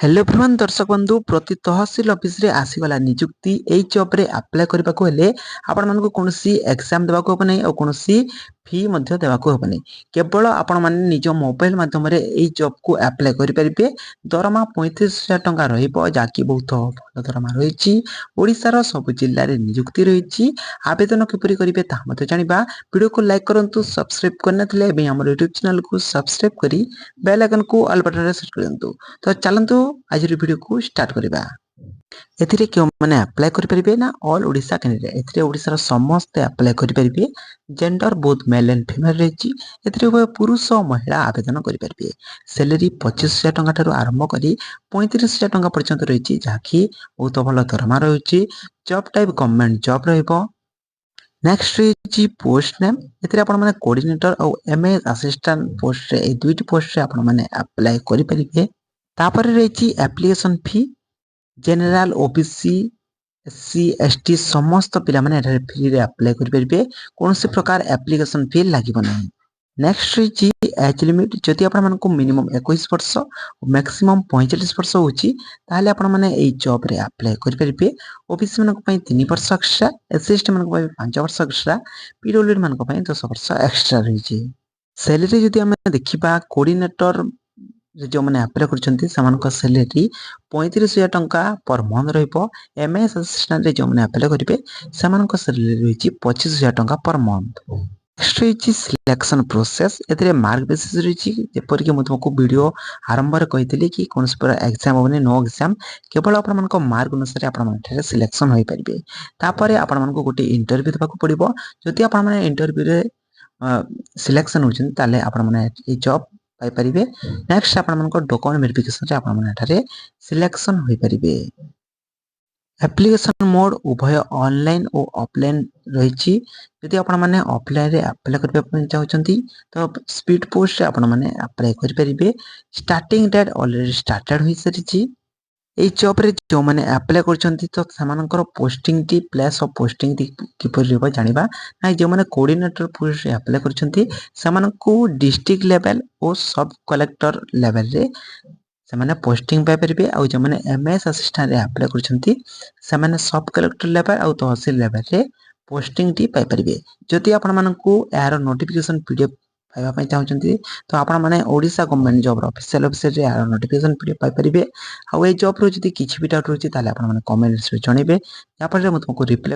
hello everyone दर्शक बंधु प्रति तहसील ऑफिस रे आसीगला नियुक्ति एई जॉब रे अप्लाई करबा को हेले आपण मानको कोनोसी एग्जाम देबा को होबनै और कोनोसी फी मध्य देबा को होबनै केवल आपण माने निज मोबाइल माध्यम रे एई जॉब को अप्लाई करि परिबे दरमा 35,000 टंका रहिबो जाकी बहुत भल दरमा रहिछि ओडिसा रो सब जिल्ला रे नियुक्ति रहिछि आवेदन किपरि करिवे ता मते जानिबा वीडियो को लाइक करंतु सब्सक्राइब करनथिले एबे हमर YouTube चैनल को सब्सक्राइब करी बेल आइकन को ऑल बटन रे सेट करंतु तो चलंतु आज वीडियो को स्टार्ट करिबा एथिरे क्यों माने अप्लाई करि परिबे ना ऑल ओडिसा कैंडिडेट एथिरे ओडिसा रो समस्त अप्लाई करि परिबे gender both male and female रहिछि एथिरे उभय पुरुष और महिला आवेदन करि परिबे सैलरी 25,000 टंका थारु आरंभ करी 35,000 टंका पर्यंत रहिछि जाकी बहुत भलो दरमा रहिछि जॉब टाइप गवर्नमेंट जॉब रहिबो नेक्स्ट रहिछि पोस्ट नेम एथिरे आपण माने कोऑर्डिनेटर और एमएस असिस्टेंट पोस्ट रे ए दुईटी पोस्ट रे आपण माने अप्लाई करि परिबे तापर रहिछि application fee general OBC SC ST समस्त पिला माने एठारे फ्री रे अप्लाई करि परिबे कोनोसी प्रकार एप्लीकेशन फी लागिबो नै नेक्स्ट रहिछि एज लिमिट जति आपण मानको मिनिमम 21 वर्ष और मैक्सिमम 45 वर्ष होछि ताले आपण माने एई जॉब रे अप्लाई करि परिबे ओबीसी मानको पई 3 वर्ष एक्स्ट्रा एससी एसटी मानको पई 5 वर्ष एक्स्ट्रा पीडब्ल्यूडी मानको पई 10 वर्ष एक्स्ट्रा रहिछि सैलरी जति हम देखिबा कोऑर्डिनेटर जो मैंने अप्लाई कर सैलरी 35,000 टंका पर मंथ रहिबो एमएस असिस्टेंट रे जो मैंने अप्लाई करिवे समान सैलरी रहिछि 25,000 टंका पर मंथ नेक्स्ट रहिछि सिलेक्शन प्रोसेस एतरे मार्क बेसिस रहिछि जेपर कि म तुमको वीडियो आरंभ रे कहितली कि कोनस पर एग्जाम होबने नो एग्जाम केवल आपण मानको मार्क अनुसार आपण माने सिलेक्शन होई परिबे तापरे आपण मानको गोटे इंटरव्यू देबाको पड़िबो जति आपण माने इंटरव्यू रे सिलेक्शन होछन ताले आपण माने ए जॉब पाई परिबे नेक्स्ट आपण मानको डॉक्यूमेंट वेरिफिकेशन रे आपण माने एठारे सिलेक्शन होई परिबे एप्लीकेशन मोड उभय ऑनलाइन और ऑफलाइन रहिछि यदि आपण माने ऑफलाइन रे अप्लाई करबा पय चाहउछंती तो स्पीड पोस्ट रे आपण माने अप्लाई करि परिबे स्टार्टिंग डेट ऑलरेडी स्टार्टेड होई सरिछि ए जॉब रे जो माने अप्लाई करछंती तो समानकर पोस्टिंग टी प्लेस ऑफ पोस्टिंग टी किपर रेबा जानिबा ना जो माने कोऑर्डिनेटर पोस्ट रे अप्लाई करछंती समानकु डिस्ट्रिक्ट लेवल और सब कलेक्टर लेवल रे समाने पोस्टिंग पाई परिबे आ जो माने एमएस असिस्टेंट रे अप्लाई करछंती समाने सब कलेक्टर लेवल आ तहसील लेवल रे पोस्टिंग टी पाई परिबे जति आपण मानकु यार नोटिफिकेशन पीडीएफ पाइबा पय चाहउछंती तो आपण माने ओडिसा गवर्नमेंट जॉब रो ऑफिशियल वेबसाइट रे यार नोटिफिकेशन पीडीएफ पाई परिबे आ ए जॉब रो जति किछि भी डाउट रहछि ताले आपण माने कमेंट्स रे जणिबे या पर म तुमको रिप्लाई